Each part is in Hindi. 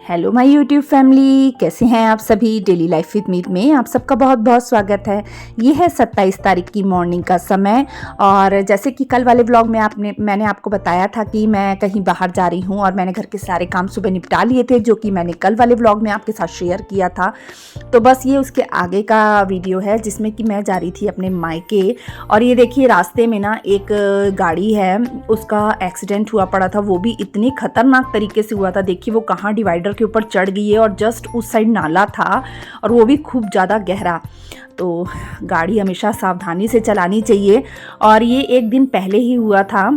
हेलो माय यूट्यूब फैमिली, कैसे हैं आप सभी। डेली लाइफ विद मीत में आप सबका बहुत बहुत स्वागत है। ये है 27 तारीख की मॉर्निंग का समय। और जैसे कि कल वाले व्लॉग में मैंने आपको बताया था कि मैं कहीं बाहर जा रही हूँ और मैंने घर के सारे काम सुबह निपटा लिए थे, जो कि मैंने कल वाले व्लॉग में आपके साथ शेयर किया था। तो बस ये उसके आगे का वीडियो है जिसमें कि मैं जा रही थी अपने मायके। और ये देखिए, रास्ते में ना एक गाड़ी है, उसका एक्सीडेंट हुआ पड़ा था। वो भी इतनी खतरनाक तरीके से हुआ था। देखिए वो कहाँ डिवाइडर के ऊपर चढ़ गई है और जस्ट उस साइड नाला था और वो भी खूब ज़्यादा गहरा। तो गाड़ी हमेशा सावधानी से चलानी चाहिए। और ये एक दिन पहले ही हुआ था,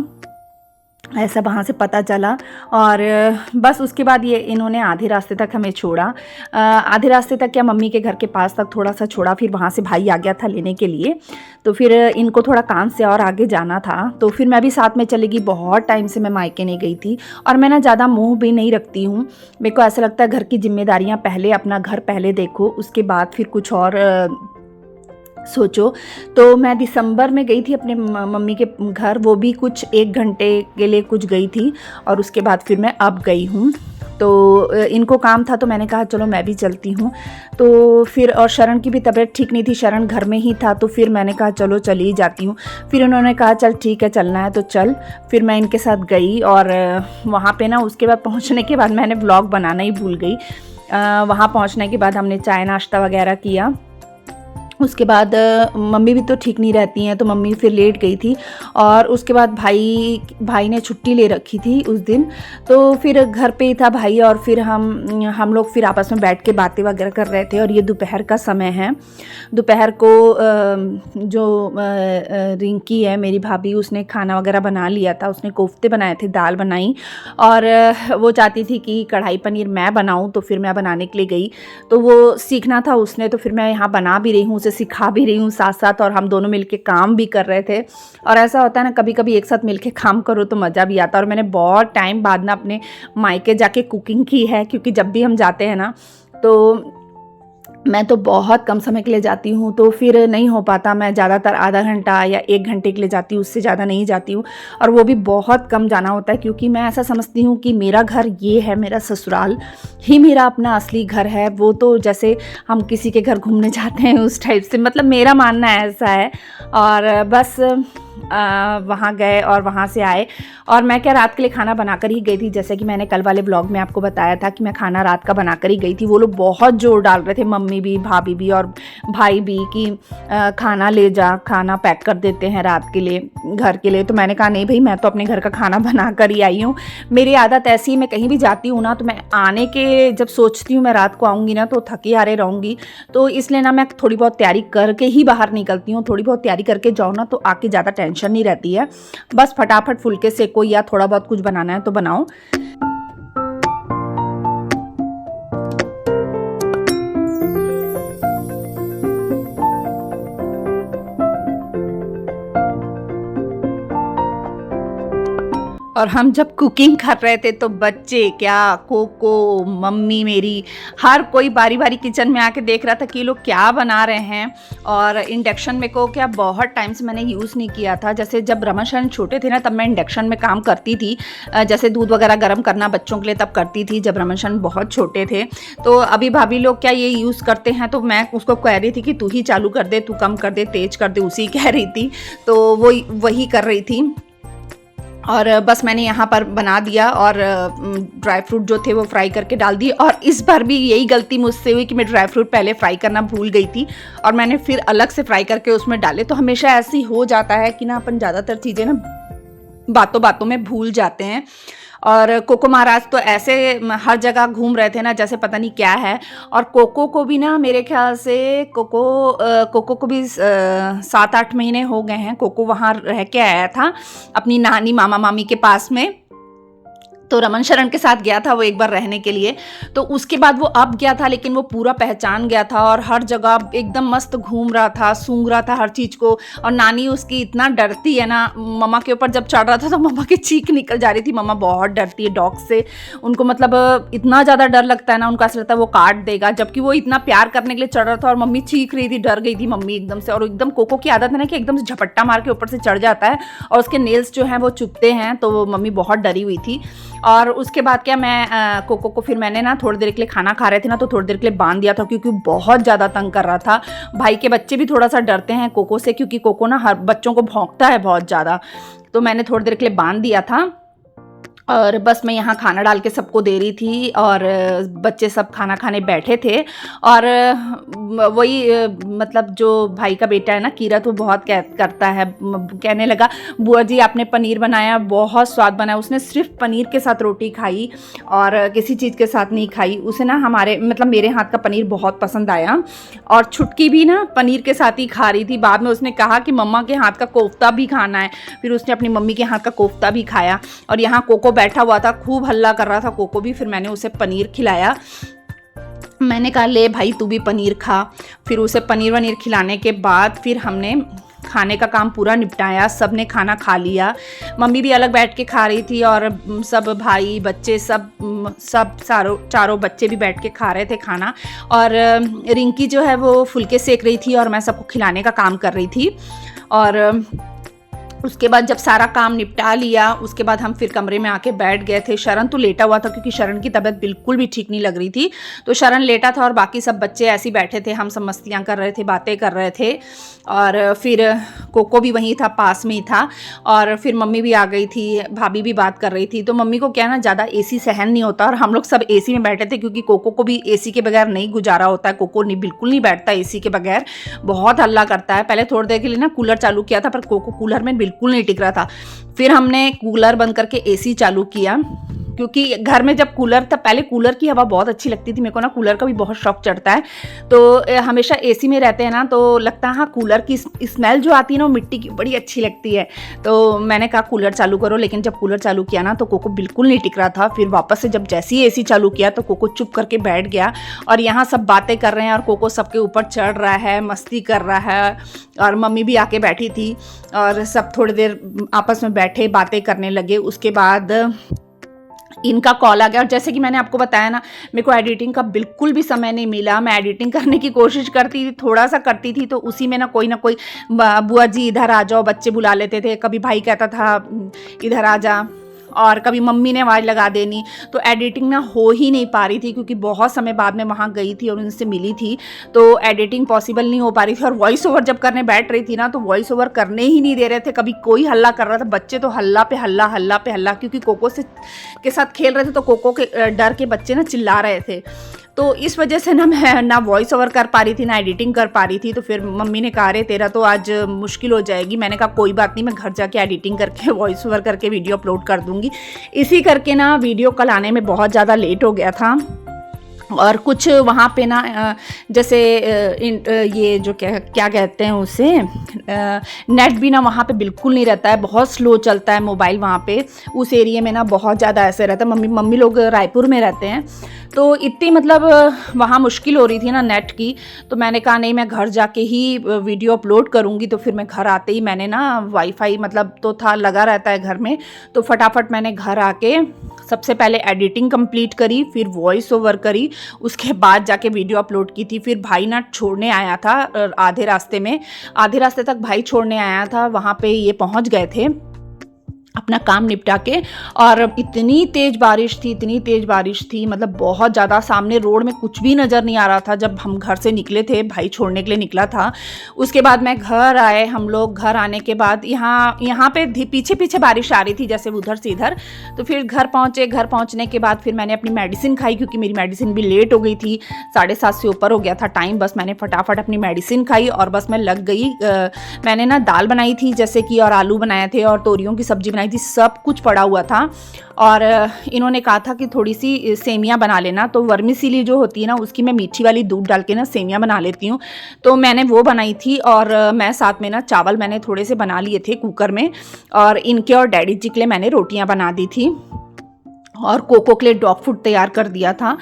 ऐसा वहाँ से पता चला। और बस उसके बाद ये इन्होंने आधे रास्ते तक हमें छोड़ा। आधे रास्ते तक क्या, मम्मी के घर के पास तक थोड़ा सा छोड़ा, फिर वहाँ से भाई आ गया था लेने के लिए। तो फिर इनको थोड़ा काम से और आगे जाना था, तो फिर मैं भी साथ में चली गई। बहुत टाइम से मैं मायके नहीं गई थी और मैं ना ज़्यादा मुँह भी नहीं रखती हूँ। मेरे को ऐसा लगता है घर की जिम्मेदारियाँ पहले, अपना घर पहले देखो, उसके बाद फिर कुछ और सोचो। तो मैं दिसंबर में गई थी अपने मम्मी के घर, वो भी कुछ 1 घंटे के लिए कुछ गई थी और उसके बाद फिर मैं अब गई हूँ। तो इनको काम था तो मैंने कहा चलो मैं भी चलती हूँ। तो फिर, और शरण की भी तबीयत ठीक नहीं थी, शरण घर में ही था, तो फिर मैंने कहा चलो चली ही जाती हूँ। फिर उन्होंने कहा चल ठीक है, चलना है तो चल। फिर मैं इनके साथ गई और वहाँ पे ना उसके बाद पहुँचने के बाद मैंने व्लॉग बनाना ही भूल गई। वहाँ पहुँचने के बाद हमने चाय नाश्ता वगैरह किया। उसके बाद मम्मी भी तो ठीक नहीं रहती हैं, तो मम्मी फिर लेट गई थी। और उसके बाद भाई ने छुट्टी ले रखी थी उस दिन, तो फिर घर पे ही था भाई। और फिर हम लोग फिर आपस में बैठ के बातें वगैरह कर रहे थे। और ये दोपहर का समय है। दोपहर को जो रिंकी है मेरी भाभी, उसने खाना वगैरह बना लिया था। उसने कोफ्ते बनाए थे, दाल बनाई, और वो चाहती थी कि कढ़ाई पनीर मैं बनाऊँ, तो फिर मैं बनाने के लिए गई। तो वो सीखना था उसने, तो फिर मैं यहाँ बना भी रही हूँ, उसे सिखा भी रही हूँ साथ साथ, और हम दोनों मिलके काम भी कर रहे थे। और ऐसा होता है ना, कभी कभी एक साथ मिलके काम करो तो मज़ा भी आता है। और मैंने बहुत टाइम बाद ना अपने मायके जाके कुकिंग की है, क्योंकि जब भी हम जाते हैं ना, तो मैं तो बहुत कम समय के लिए जाती हूँ, तो फिर नहीं हो पाता। मैं ज़्यादातर आधा घंटा या 1 घंटे के लिए जाती हूँ, उससे ज़्यादा नहीं जाती हूँ। और वो भी बहुत कम जाना होता है, क्योंकि मैं ऐसा समझती हूँ कि मेरा घर ये है, मेरा ससुराल ही मेरा अपना असली घर है। वो तो जैसे हम किसी के घर घूमने जाते हैं उस टाइप से, मतलब मेरा मानना ऐसा है। और बस वहाँ गए और वहाँ से आए। और मैं क्या, रात के लिए खाना बनाकर ही गई थी। जैसे कि मैंने कल वाले ब्लॉग में आपको बताया था कि मैं खाना रात का बनाकर ही गई थी। वो लोग बहुत जोर डाल रहे थे, मम्मी भी, भाभी भी और भाई भी, कि खाना ले जा, खाना पैक कर देते हैं रात के लिए, घर के लिए। तो मैंने कहा नहीं भाई, मैं तो अपने घर का खाना बना कर ही आई हूँ। मेरी आदत ऐसी ही, मैं कहीं भी जाती हूँ ना, तो मैं आने के जब सोचती हूँ मैं रात को आऊँगी ना, तो थकी हारे रहूँगी। तो इसलिए ना मैं थोड़ी बहुत तैयारी करके ही बाहर निकलती हूँ। थोड़ी बहुत तैयारी करके जाओ ना, तो आके ज़्यादा टेंशन नहीं रहती है। बस फटाफट फुल्के सेको या थोड़ा बहुत कुछ बनाना है तो बनाओ। और हम जब कुकिंग कर रहे थे तो बच्चे क्या, कोको, मम्मी मेरी, हर कोई बारी बारी किचन में आके देख रहा था कि ये लोग क्या बना रहे हैं। और इंडक्शन में को क्या बहुत टाइम से मैंने यूज़ नहीं किया था। जैसे जब रमन शरण छोटे थे ना, तब मैं इंडक्शन में काम करती थी। जैसे दूध वगैरह गर्म करना बच्चों के लिए तब करती थी, जब रमन शरण बहुत छोटे थे। तो अभी भाभी लोग क्या ये यूज़ करते हैं, तो मैं उसको कह रही थी कि तू ही चालू कर दे, तू कम कर दे, तेज कर दे, उसी कह रही थी। तो वो वही कर रही थी। और बस मैंने यहाँ पर बना दिया और ड्राई फ्रूट जो थे वो फ्राई करके डाल दिए। और इस बार भी यही गलती मुझसे हुई कि मैं ड्राई फ्रूट पहले फ्राई करना भूल गई थी और मैंने फिर अलग से फ्राई करके उसमें डाले। तो हमेशा ऐसे ही हो जाता है कि ना, अपन ज़्यादातर चीज़ें ना बातों बातों में भूल जाते हैं। और कोको महाराज तो ऐसे हर जगह घूम रहे थे ना, जैसे पता नहीं क्या है। और कोको को भी ना, मेरे ख्याल से कोको को भी 7-8 महीने हो गए हैं। कोको वहाँ रह के आया था अपनी नानी मामा मामी के पास में। तो रमन शरण के साथ गया था वो एक बार रहने के लिए। तो उसके बाद वो अब गया था, लेकिन वो पूरा पहचान गया था और हर जगह एकदम मस्त घूम रहा था, सूंघ रहा था हर चीज़ को। और नानी उसकी इतना डरती है ना, मम्मा के ऊपर जब चढ़ रहा था तो मम्मा की चीख निकल जा रही थी। मम्मा बहुत डरती है डॉग से, उनको मतलब इतना ज़्यादा डर लगता है ना, उनको ऐसा लगता है वो काट देगा। जबकि वो इतना प्यार करने के लिए चढ़ रहा था और मम्मी चीख रही थी, डर गई थी मम्मी एकदम से। और एकदम कोको की आदत है ना कि एकदम से झपट्टा मार के ऊपर से चढ़ जाता है और उसके नेल्स जो हैं वो चुभते हैं, तो मम्मी बहुत डरी हुई थी। और उसके बाद क्या मैं कोको को फिर मैंने ना थोड़ी देर के लिए खाना खा रहे थे ना तो थोड़ी देर के लिए बांध दिया था, क्योंकि बहुत ज़्यादा तंग कर रहा था। भाई के बच्चे भी थोड़ा सा डरते हैं कोको से, क्योंकि कोको ना हर बच्चों को भौंकता है बहुत ज़्यादा। तो मैंने थोड़ी देर के लिए बांध दिया था और बस मैं यहाँ खाना डाल के सबको दे रही थी और बच्चे सब खाना खाने बैठे थे। और वही मतलब जो भाई का बेटा है ना कीरत, वो बहुत करता है, कहने लगा बुआ जी आपने पनीर बनाया, बहुत स्वाद बनाया। उसने सिर्फ पनीर के साथ रोटी खाई और किसी चीज़ के साथ नहीं खाई। उसे ना हमारे मतलब मेरे हाथ का पनीर बहुत पसंद आया और छुटकी भी ना पनीर के साथ ही खा रही थी। बाद में उसने कहा कि मम्मा के हाथ का कोफ्ता भी खाना है, फिर उसने अपनी मम्मी के हाथ का कोफ्ता भी खाया। और यहाँ कोको बैठा हुआ था, खूब हल्ला कर रहा था कोको भी, फिर मैंने उसे पनीर खिलाया। मैंने कहा ले भाई तू भी पनीर खा। फिर उसे पनीर वनीर खिलाने के बाद फिर हमने खाने का काम पूरा निपटाया, सब ने खाना खा लिया। मम्मी भी अलग बैठ के खा रही थी और सब भाई बच्चे सब चारों बच्चे भी बैठ के खा रहे थे खाना। और रिंकी जो है वो फुलके सेक रही थी और मैं सबको खिलाने का काम कर रही थी। और उसके बाद जब सारा काम निपटा लिया उसके बाद हम फिर कमरे में आके बैठ गए थे। शरण तो लेटा हुआ था क्योंकि शरण की तबीयत बिल्कुल भी ठीक नहीं लग रही थी, तो शरण लेटा था और बाकी सब बच्चे ऐसे ही बैठे थे। हम सब मस्तियाँ कर रहे थे, बातें कर रहे थे। और फिर कोको भी वहीं था, पास में ही था। और फिर मम्मी भी आ गई थी, भाभी भी बात कर रही थी। तो मम्मी को क्या ना ज़्यादा एसी सहन नहीं होता और हम लोग सब एसी में बैठे थे, क्योंकि कोको को भी एसी के बगैर नहीं गुजारा होता है। कोको बिल्कुल नहीं बैठता एसी के बगैर, बहुत हल्ला करता है। पहले थोड़ी देर के लिए ना कूलर चालू किया था, पर कोको कूलर में बिल्कुल नहीं टिक रहा था। फिर हमने कूलर बंद करके एसी चालू किया, क्योंकि घर में जब कूलर था, पहले कूलर की हवा बहुत अच्छी लगती थी मेरे को ना, कूलर का भी बहुत शौक चढ़ता है। तो हमेशा एसी में रहते हैं ना तो लगता है हाँ कूलर की स्मेल जो आती है ना वो मिट्टी की बड़ी अच्छी लगती है। तो मैंने कहा कूलर चालू करो, लेकिन जब कूलर चालू किया ना तो कोको बिल्कुल नहीं टिक रहा था। फिर वापस से जब जैसे ही एसी चालू किया तो कोको चुप करके बैठ गया और यहाँ सब बातें कर रहे हैं और कोको सबके ऊपर चढ़ रहा है, मस्ती कर रहा है। और मम्मी भी आके बैठी थी और सब थोड़ी देर आपस में बैठे बातें करने लगे। उसके बाद इनका कॉल आ गया और जैसे कि मैंने आपको बताया ना, मेरे को एडिटिंग का बिल्कुल भी समय नहीं मिला। मैं एडिटिंग करने की कोशिश करती थी, थोड़ा सा करती थी, तो उसी में ना कोई बुआ जी इधर आ जाओ, बच्चे बुला लेते थे। कभी भाई कहता था इधर आ जा, और कभी मम्मी ने आवाज़ लगा देनी। तो एडिटिंग ना हो ही नहीं पा रही थी, क्योंकि बहुत समय बाद में वहाँ गई थी और उनसे मिली थी, तो एडिटिंग पॉसिबल नहीं हो पा रही थी। और वॉइस ओवर जब करने बैठ रही थी ना तो वॉइस ओवर करने ही नहीं दे रहे थे। कभी कोई हल्ला कर रहा था, बच्चे तो हल्ला पे हल्ला, क्योंकि कोको के साथ खेल रहे थे तो कोको के डर के बच्चे ना चिल्ला रहे थे। तो इस वजह से ना मैं ना वॉइस ओवर कर पा रही थी ना एडिटिंग कर पा रही थी। तो फिर मम्मी ने कहा रे तेरा तो आज मुश्किल हो जाएगी। मैंने कहा कोई बात नहीं, मैं घर जाके एडिटिंग करके वॉइस ओवर करके वीडियो अपलोड कर दूँगी। इसी करके ना वीडियो कल आने में बहुत ज़्यादा लेट हो गया था। और कुछ वहाँ पे ना जैसे ये जो क्या कहते हैं उसे, नेट भी ना वहाँ पे बिल्कुल नहीं रहता है, बहुत स्लो चलता है मोबाइल वहाँ पे। उस एरिया में ना बहुत ज़्यादा ऐसे रहता है। मम्मी लोग रायपुर में रहते हैं, तो इतनी मतलब वहाँ मुश्किल हो रही थी ना नेट की। तो मैंने कहा नहीं, मैं घर जाके ही वीडियो अपलोड करूँगी। तो फिर मैं घर आते ही मैंने ना वाईफाई मतलब तो था, लगा रहता है घर में, तो फटाफट मैंने घर आके सबसे पहले एडिटिंग कंप्लीट करी, फिर वॉइस ओवर करी, उसके बाद जाके वीडियो अपलोड की थी। फिर भाई ना छोड़ने आया था आधे रास्ते तक भाई छोड़ने आया था। वहाँ पे ये पहुँच गए थे अपना काम निपटा के, और इतनी तेज़ बारिश थी मतलब बहुत ज़्यादा। सामने रोड में कुछ भी नज़र नहीं आ रहा था जब हम घर से निकले थे, भाई छोड़ने के लिए निकला था। उसके बाद मैं घर आए, हम लोग घर आने के बाद यहाँ पे पीछे बारिश आ रही थी जैसे उधर से इधर। तो फिर घर पहुँचने के बाद फिर मैंने अपनी मेडिसिन खाई, क्योंकि मेरी मेडिसिन भी लेट हो गई थी, 7:30 से ऊपर हो गया था टाइम। बस मैंने फटाफट अपनी मेडिसिन खाई और बस मैं लग गई। मैंने ना दाल बनाई थी जैसे कि, और आलू बनाए थे और तोरियों की सब्जी बनाई थी, सब कुछ पड़ा हुआ था। और इन्होंने कहा था कि थोड़ी सी सेमियां बना लेना, तो वर्मिसेली जो होती है ना उसकी मैं मीठी वाली दूध डाल के ना सेमियां बना लेती हूँ। तो मैंने वो बनाई थी और मैं साथ में ना चावल मैंने थोड़े से बना लिए थे कुकर में, और इनके और डैडी जी के लिए मैंने रोटियां बना दी थी। और कोको के लिए डॉग फूड तैयार कर दिया था।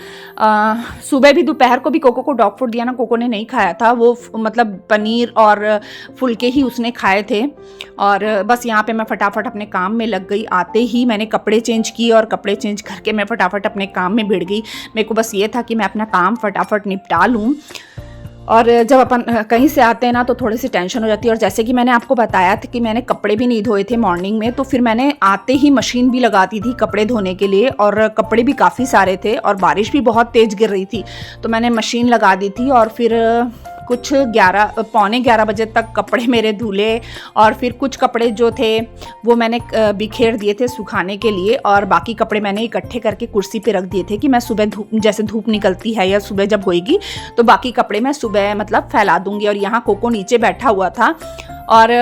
सुबह भी दोपहर को भी कोको को डॉग फूड दिया ना, कोको ने नहीं खाया था, वो मतलब पनीर और फुलके ही उसने खाए थे। और बस यहाँ पे मैं फटाफट अपने काम में लग गई। आते ही मैंने कपड़े चेंज किए और कपड़े चेंज करके मैं फटाफट अपने काम में भिड़ गई। मेरे को बस ये था कि मैं अपना काम फटाफट निपटा लूँ। और जब अपन कहीं से आते हैं ना तो थोड़ी सी टेंशन हो जाती है। और जैसे कि मैंने आपको बताया था कि मैंने कपड़े भी नहीं धोए थे मॉर्निंग में, तो फिर मैंने आते ही मशीन भी लगा दी थी कपड़े धोने के लिए, और कपड़े भी काफ़ी सारे थे और बारिश भी बहुत तेज़ गिर रही थी, तो मैंने मशीन लगा दी थी। और फिर कुछ 11 बजे तक कपड़े मेरे धुले, और फिर कुछ कपड़े जो थे वो मैंने बिखेर दिए थे सुखाने के लिए, और बाकी कपड़े मैंने इकट्ठे करके कुर्सी पे रख दिए थे कि मैं सुबह जैसे धूप निकलती है या सुबह जब होएगी तो बाकी कपड़े मैं सुबह मतलब फैला दूंगी। और यहाँ कोको नीचे बैठा हुआ था, और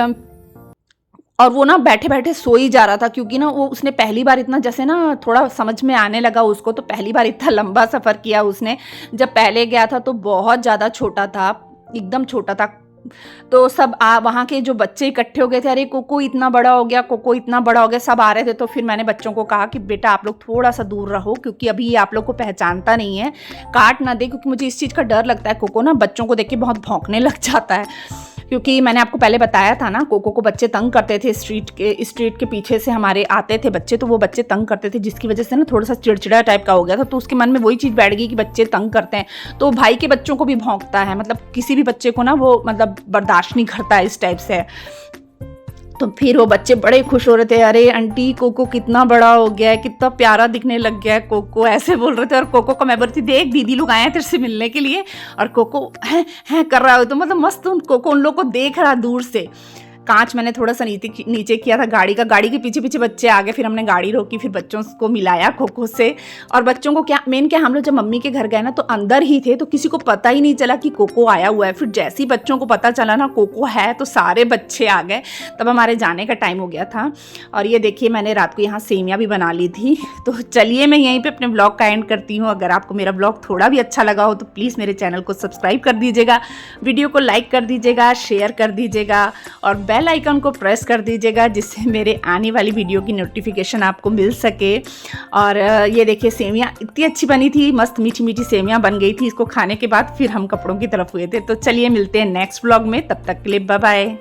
वो ना बैठे बैठे सो ही जा रहा था, क्योंकि ना वो उसने पहली बार इतना जैसे ना थोड़ा समझ में आने लगा उसको, तो पहली बार इतना लंबा सफ़र किया उसने। जब पहले गया था तो बहुत ज़्यादा छोटा था, एकदम छोटा था। तो सब वहाँ के जो बच्चे इकट्ठे हो गए थे, अरे कोको इतना बड़ा हो गया, कोको इतना बड़ा हो गया, सब आ रहे थे। तो फिर मैंने बच्चों को कहा कि बेटा आप लोग थोड़ा सा दूर रहो, क्योंकि अभी ये आप लोग को पहचानता नहीं है, काट ना दे, क्योंकि मुझे इस चीज़ का डर लगता है। कोको ना बच्चों को देख के बहुत भौंकने लग जाता है, क्योंकि मैंने आपको पहले बताया था ना कोको को बच्चे तंग करते थे, स्ट्रीट के पीछे से हमारे आते थे बच्चे, तो वो बच्चे तंग करते थे, जिसकी वजह से ना थोड़ा सा चिड़चिड़ा टाइप का हो गया था। तो उसके मन में वही चीज़ बैठ गई कि बच्चे तंग करते हैं, तो भाई के बच्चों को भी भौंकता है, मतलब किसी भी बच्चे को ना वो मतलब बर्दाश्त नहीं करता है इस टाइप से। तो फिर वो बच्चे बड़े खुश हो रहे थे, अरे आंटी कोको कितना बड़ा हो गया है, कितना प्यारा दिखने लग गया है कोको, ऐसे बोल रहे थे। और कोको को मैं बोलती देख दीदी लोग आए हैं तेरे से मिलने के लिए, और कोको है कर रहा हो, तो मतलब मस्त कोको उन लोग को देख रहा दूर से। कांच मैंने थोड़ा सा नीचे किया था गाड़ी का, गाड़ी के पीछे पीछे बच्चे आ गए, फिर हमने गाड़ी रोकी, फिर बच्चों को मिलाया कोको से। और बच्चों को क्या मेन क्या, हम लोग जब मम्मी के घर गए ना तो अंदर ही थे, तो किसी को पता ही नहीं चला कि कोको आया हुआ है। फिर जैसे ही बच्चों को पता चला ना कोको है, तो सारे बच्चे आ गए, तब हमारे जाने का टाइम हो गया था। और ये देखिए मैंने रात को यहाँ सेवियाँ भी बना ली थी। तो चलिए मैं यहीं पर अपने ब्लॉग का एंड करती हूँ। अगर आपको मेरा ब्लॉग थोड़ा भी अच्छा लगा हो तो प्लीज़ मेरे चैनल को सब्सक्राइब कर दीजिएगा, वीडियो को लाइक कर दीजिएगा, शेयर कर दीजिएगा, और बेल आइकन को प्रेस कर दीजिएगा, जिससे मेरे आने वाली वीडियो की नोटिफिकेशन आपको मिल सके। और ये देखिए सेवियाँ इतनी अच्छी बनी थी, मस्त मीठी मीठी सेवियाँ बन गई थी। इसको खाने के बाद फिर हम कपड़ों की तरफ हुए थे। तो चलिए मिलते हैं नेक्स्ट व्लॉग में, तब तक के लिए बाय बाय।